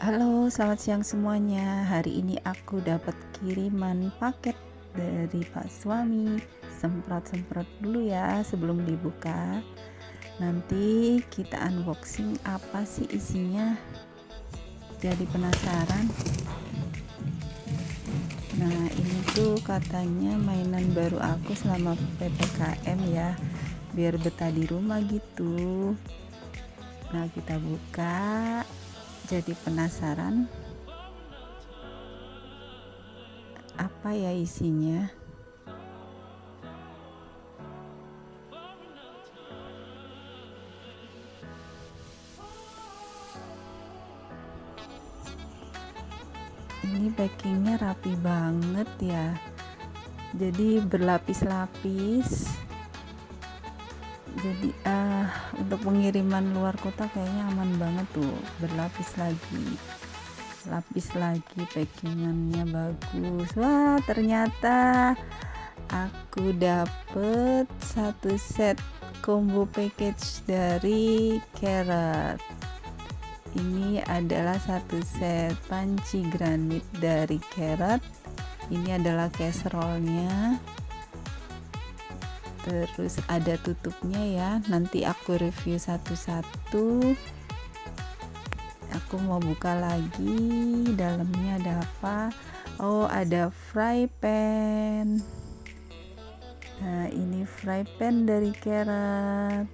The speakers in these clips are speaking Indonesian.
Halo, selamat siang semuanya. Hari ini aku dapat kiriman paket dari Pak Suami. Semprot-semprot dulu ya sebelum dibuka. Nanti kita unboxing apa sih isinya. Jadi penasaran. Nah, ini tuh katanya mainan baru aku selama PPKM ya. Biar betah di rumah gitu. Nah, kita buka. Jadi penasaran apa ya isinya. Ini packingnya rapi banget ya, jadi berlapis-lapis. Jadi untuk pengiriman luar kota kayaknya aman banget tuh, berlapis lagi, lapis lagi, packingannya bagus. Wah, ternyata aku dapet satu set combo package dari Carrot. Ini adalah satu set panci granit dari Carrot. Ini adalah casserole-nya. Terus ada tutupnya ya. Nanti aku review satu-satu. Aku mau buka lagi. Dalamnya ada apa? Oh, ada fry pan. Nah, ini fry pan dari Carrot.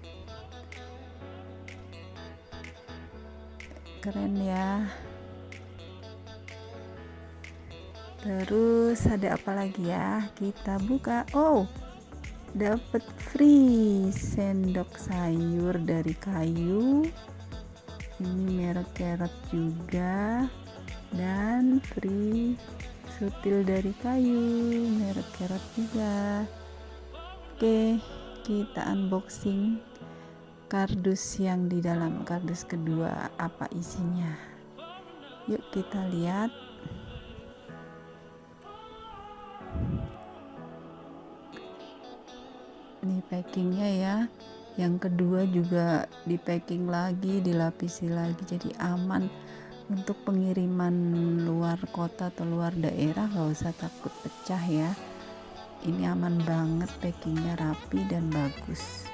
Keren ya. Terus ada apa lagi ya? Kita buka. Oh, dapat free sendok sayur dari Kayu. Ini merek Carrot juga. Dan free sutil dari Kayu, merek Carrot juga. Oke, kita unboxing kardus yang di dalam, kardus kedua, apa isinya. Yuk kita lihat. Ini packingnya ya. Yang kedua juga di packing lagi, dilapisi lagi, jadi aman untuk pengiriman luar kota atau luar daerah. Gak usah takut pecah ya. Ini aman banget, packingnya rapi dan bagus.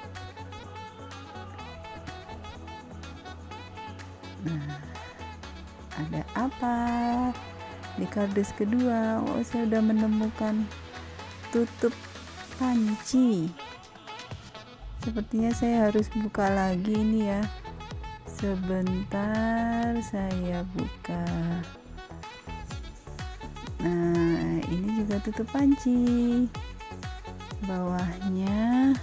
Nah, ada apa di kardus kedua? Oh, saya sudah menemukan tutup panci. Sepertinya saya harus buka lagi ini ya. Sebentar, saya buka. Nah, ini juga tutup panci. Bawahnya,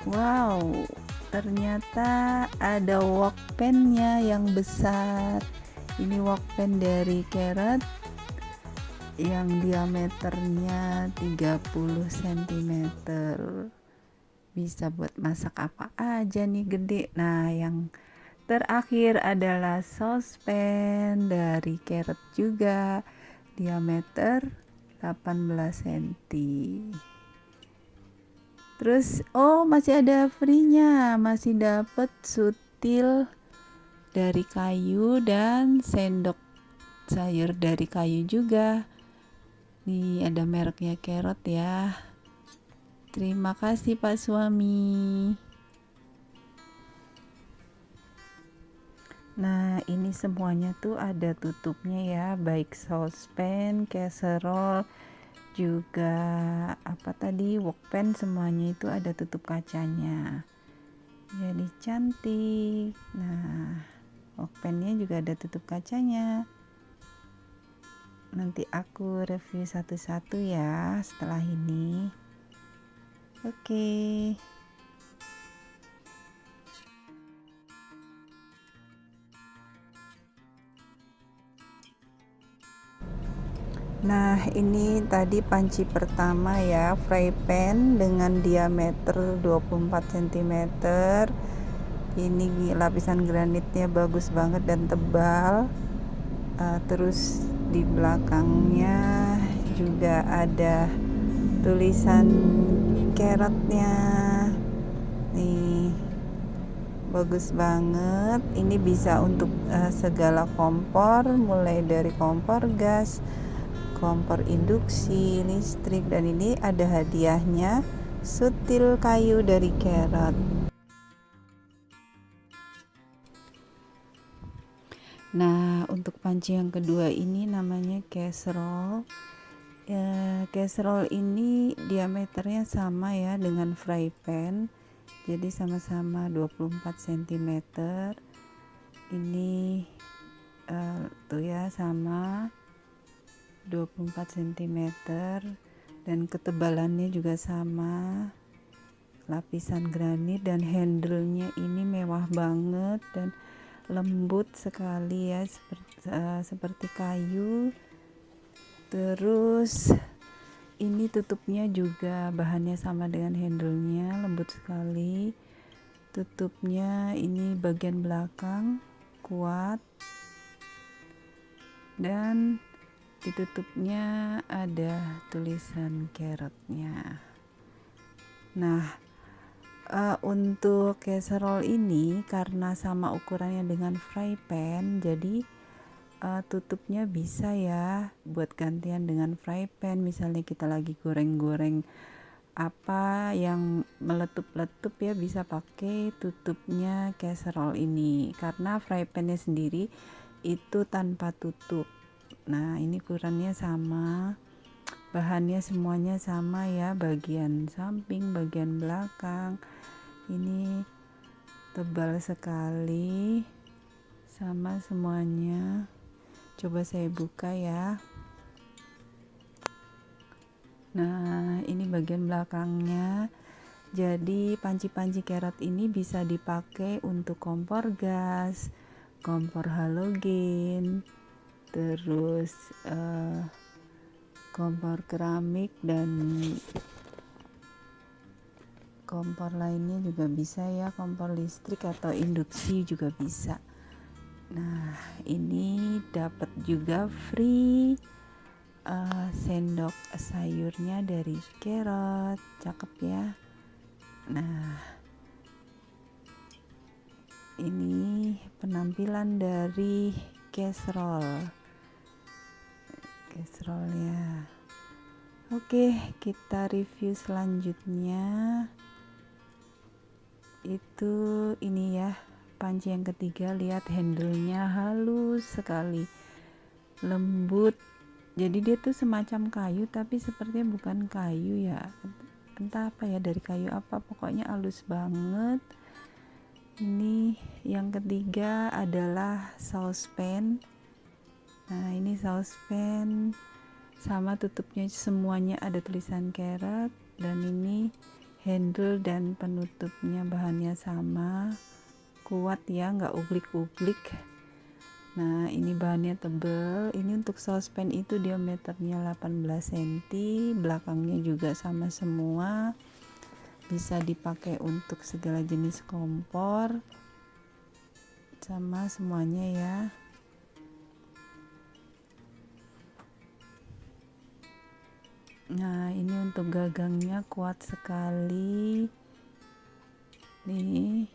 wow, ternyata ada wok pen-nya yang besar. Ini wok pen dari Carrot yang diameternya 30 cm. Bisa buat masak apa aja nih, gede. Nah, yang terakhir adalah saucepan dari Carrot juga, diameter 18 cm. Terus masih ada free-nya, masih dapat sutil dari Kayu dan sendok sayur dari Kayu juga. Nih ada mereknya Carrot ya. Terima kasih Pak Suami. Nah, ini semuanya tuh ada tutupnya ya, baik saucepan, casserole, juga apa tadi, wok pen, semuanya itu ada tutup kacanya. Jadi cantik. Nah, wok pennya juga ada tutup kacanya. Nanti aku review satu-satu ya setelah ini. Oke. Nah, ini tadi panci pertama ya, fry pan dengan diameter 24 cm. Ini lapisan granitnya bagus banget dan tebal. Terus di belakangnya juga ada tulisan Carrotnya nih. bagus banget. Ini bisa untuk segala kompor, mulai dari kompor gas, kompor induksi, listrik, dan ini ada hadiahnya, sutil kayu dari Carrot. Nah, untuk panci yang kedua ini namanya casserole. Casserole ini diameternya sama ya dengan fry pan, jadi sama-sama 24 cm. Ini tuh ya, sama 24 cm, dan ketebalannya juga sama, lapisan granit, dan handle-nya ini mewah banget dan lembut sekali ya, seperti kayu. Terus ini tutupnya juga bahannya sama dengan handle-nya, lembut sekali. Tutupnya ini bagian belakang kuat, dan ditutupnya ada tulisan Carrotnya. Nah, untuk casserole ini karena sama ukurannya dengan fry pan, jadi tutupnya bisa ya buat gantian dengan fry pan. Misalnya kita lagi goreng-goreng apa yang meletup-letup ya, bisa pakai tutupnya casserole ini, karena fry pannya sendiri itu tanpa tutup. Nah, ini ukurannya sama, bahannya semuanya sama ya, bagian samping, bagian belakang. Ini tebal sekali, sama semuanya. Coba saya buka ya. Nah, ini bagian belakangnya. Jadi panci-panci Carrot ini bisa dipakai untuk kompor gas, kompor halogen, terus kompor keramik, dan kompor lainnya juga bisa ya, kompor listrik atau induksi juga bisa. Nah, ini dapat juga free sendok sayurnya dari Carrot, cakep ya. Nah, ini penampilan dari casserole ya. Oke, kita review selanjutnya. Itu ini ya, panci yang ketiga. Lihat handle-nya halus sekali, lembut. Jadi dia tuh semacam kayu, tapi sepertinya bukan kayu ya, entah apa ya, dari kayu apa, pokoknya halus banget. Ini yang ketiga adalah saucepan. Nah, ini saucepan sama, tutupnya semuanya ada tulisan Carrot, dan ini handle dan penutupnya bahannya sama, kuat ya, nggak uglik-uglik. Nah, ini bahannya tebal. Ini untuk saucepan itu diameternya 18 cm, belakangnya juga sama semua, bisa dipakai untuk segala jenis kompor, sama semuanya ya. Nah, ini untuk gagangnya kuat sekali nih,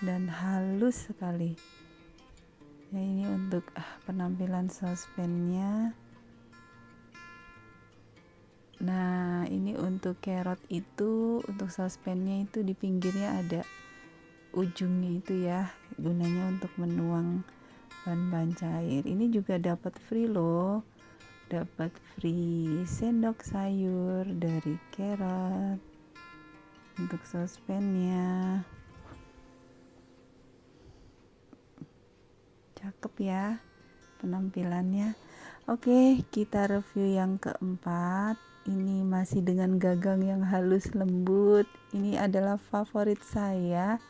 dan halus sekali ya. Ini untuk penampilan saucepannya. Nah, ini untuk Carrot itu, untuk saucepannya itu di pinggirnya ada ujungnya itu ya, gunanya untuk menuang bahan-bahan cair. Ini juga dapat free loh, dapat free sendok sayur dari Carrot untuk saucepannya. Cakep ya penampilannya. Oke, kita review yang keempat. Ini masih dengan gagang yang halus lembut. Ini adalah favorit saya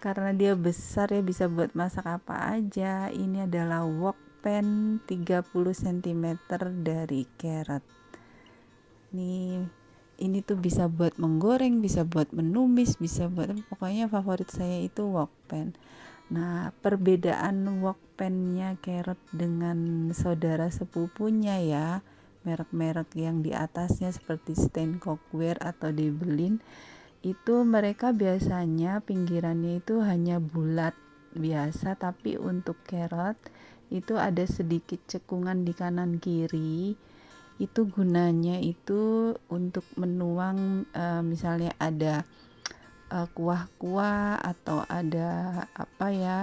karena dia besar ya, bisa buat masak apa aja. Ini adalah wok pan 30 cm dari Carrot. Ini tuh bisa buat menggoreng, bisa buat menumis, bisa buat, pokoknya favorit saya itu wok pan. Nah, perbedaan wok pan-nya Carrot dengan saudara sepupunya ya, merek-merek yang di atasnya seperti Stain Cookware atau Debelin, itu mereka biasanya pinggirannya itu hanya bulat biasa, tapi untuk carrot itu ada sedikit cekungan di kanan kiri. Itu gunanya itu untuk menuang misalnya ada kuah-kuah atau ada apa ya,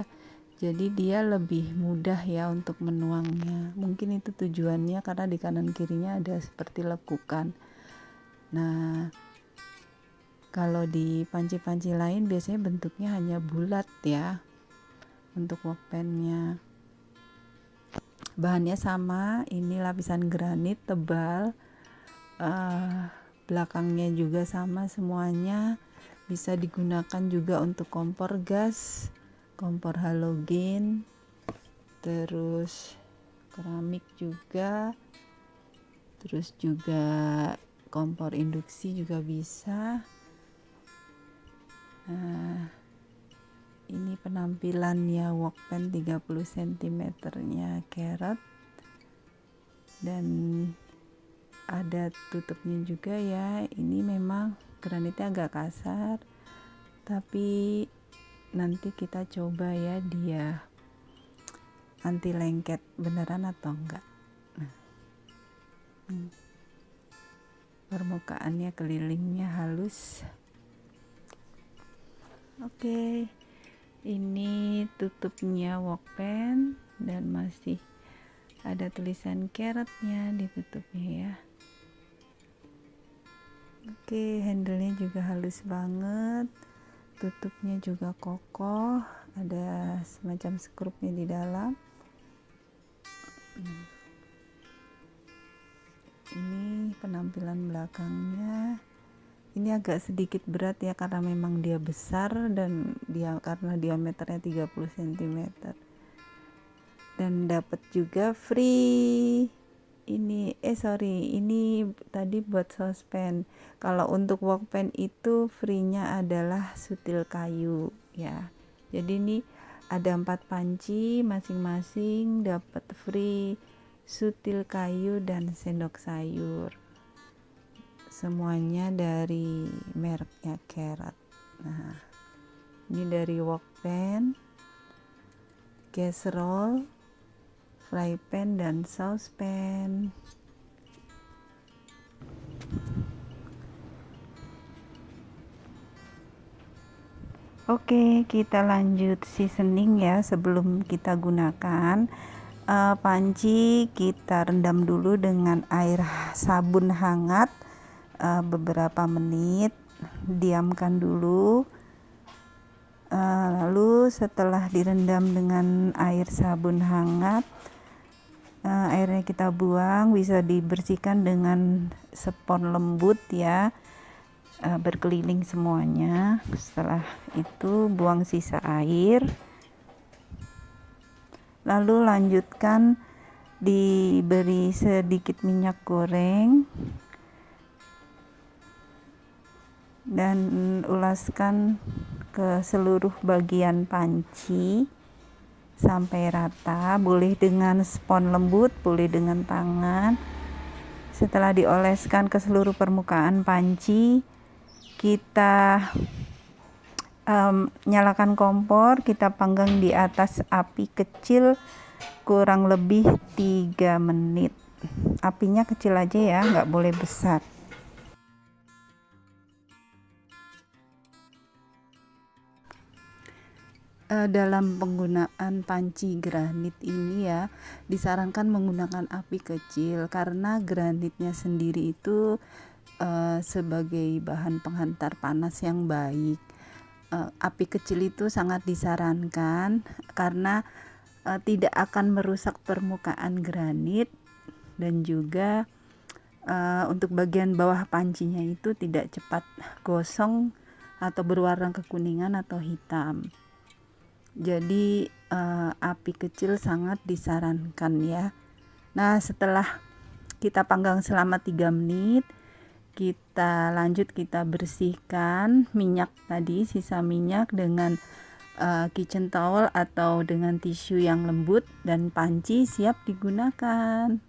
jadi dia lebih mudah ya untuk menuangnya. Mungkin itu tujuannya, karena di kanan kirinya ada seperti lekukan. Nah, kalau di panci-panci lain biasanya bentuknya hanya bulat ya untuk workbennya. Bahannya sama, ini lapisan granit tebal, belakangnya juga sama semuanya. Bisa digunakan juga untuk kompor gas, kompor halogen, terus keramik juga, terus juga kompor induksi juga bisa. Nah, ini penampilannya workben 30 cm nya carrot, dan ada tutupnya juga ya. Ini memang granitnya agak kasar, tapi nanti kita coba ya dia anti lengket beneran atau enggak. Permukaannya kelilingnya halus. Oke, ini tutupnya workben dan masih ada tulisan carrotnya di tutupnya ya. Oke, handle-nya juga halus banget, tutupnya juga kokoh, ada semacam skrupnya di dalam. Ini penampilan belakangnya. Ini agak sedikit berat ya, karena memang dia besar dan karena diameternya 30 cm. Dan dapat juga free ini ini tadi buat saucepan. Kalau untuk workpan itu free-nya adalah sutil kayu ya. Jadi ini ada 4 panci, masing-masing dapat free sutil kayu dan sendok sayur. Semuanya dari mereknya Carrot. Nah, ini dari workpan, casserole, fry pan, dan saucepan. Oke, kita lanjut seasoning ya. Sebelum kita gunakan panci, kita rendam dulu dengan air sabun hangat beberapa menit, diamkan dulu. Lalu setelah direndam dengan air sabun hangat, airnya kita buang, bisa dibersihkan dengan spons lembut ya, berkeliling semuanya. Setelah itu buang sisa air, lalu lanjutkan diberi sedikit minyak goreng dan ulaskan ke seluruh bagian panci sampai rata. Boleh dengan spons lembut, boleh dengan tangan. Setelah dioleskan ke seluruh permukaan panci, kita nyalakan kompor, kita panggang di atas api kecil kurang lebih 3 menit. Apinya kecil aja ya, nggak boleh besar. Dalam penggunaan panci granit ini ya, disarankan menggunakan api kecil karena granitnya sendiri itu sebagai bahan penghantar panas yang baik. Api kecil itu sangat disarankan karena tidak akan merusak permukaan granit, dan juga untuk bagian bawah pancinya itu tidak cepat gosong atau berwarna kekuningan atau hitam. Jadi api kecil sangat disarankan ya. Nah, setelah kita panggang selama 3 menit, kita bersihkan minyak tadi, sisa minyak dengan kitchen towel atau dengan tisu yang lembut, dan panci siap digunakan.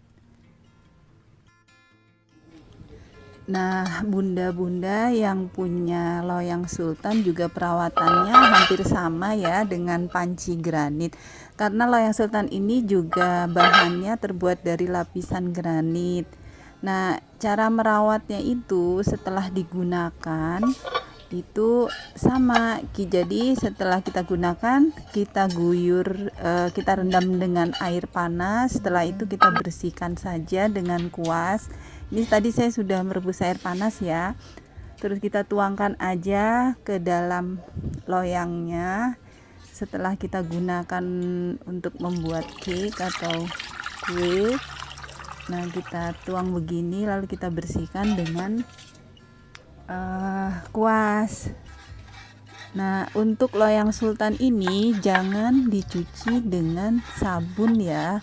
Nah, bunda-bunda yang punya loyang sultan juga perawatannya hampir sama ya dengan panci granit. Karena loyang sultan ini juga bahannya terbuat dari lapisan granit. Nah, cara merawatnya itu setelah digunakan itu sama. Jadi setelah kita gunakan, kita guyur, kita rendam dengan air panas. Setelah itu kita bersihkan saja dengan kuas. Ini tadi saya sudah merebus air panas ya. Terus kita tuangkan aja ke dalam loyangnya. Setelah kita gunakan untuk membuat cake atau kue, nah kita tuang begini, lalu kita bersihkan dengan kuas. Nah, untuk loyang sultan ini jangan dicuci dengan sabun ya,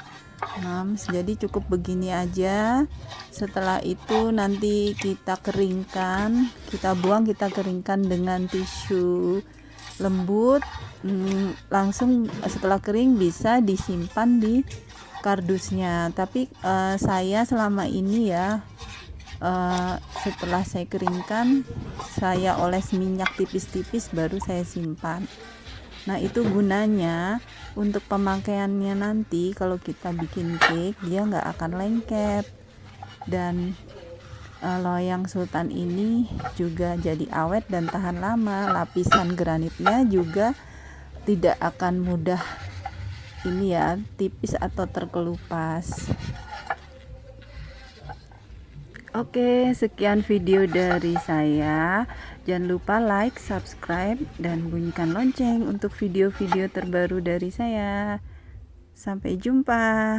Mams. Jadi cukup begini aja. Setelah itu nanti kita keringkan, kita buang, kita keringkan dengan tisu lembut. Langsung setelah kering bisa disimpan di kardusnya. Tapi saya selama ini ya, setelah saya keringkan, saya oles minyak tipis-tipis baru saya simpan. Nah, itu gunanya untuk pemakaiannya nanti kalau kita bikin cake, dia nggak akan lengket. Dan loyang sultan ini juga jadi awet dan tahan lama. Lapisan granitnya juga tidak akan mudah ini ya, tipis atau terkelupas. Oke, sekian video dari saya. Jangan lupa like, subscribe, dan bunyikan lonceng untuk video-video terbaru dari saya. Sampai jumpa.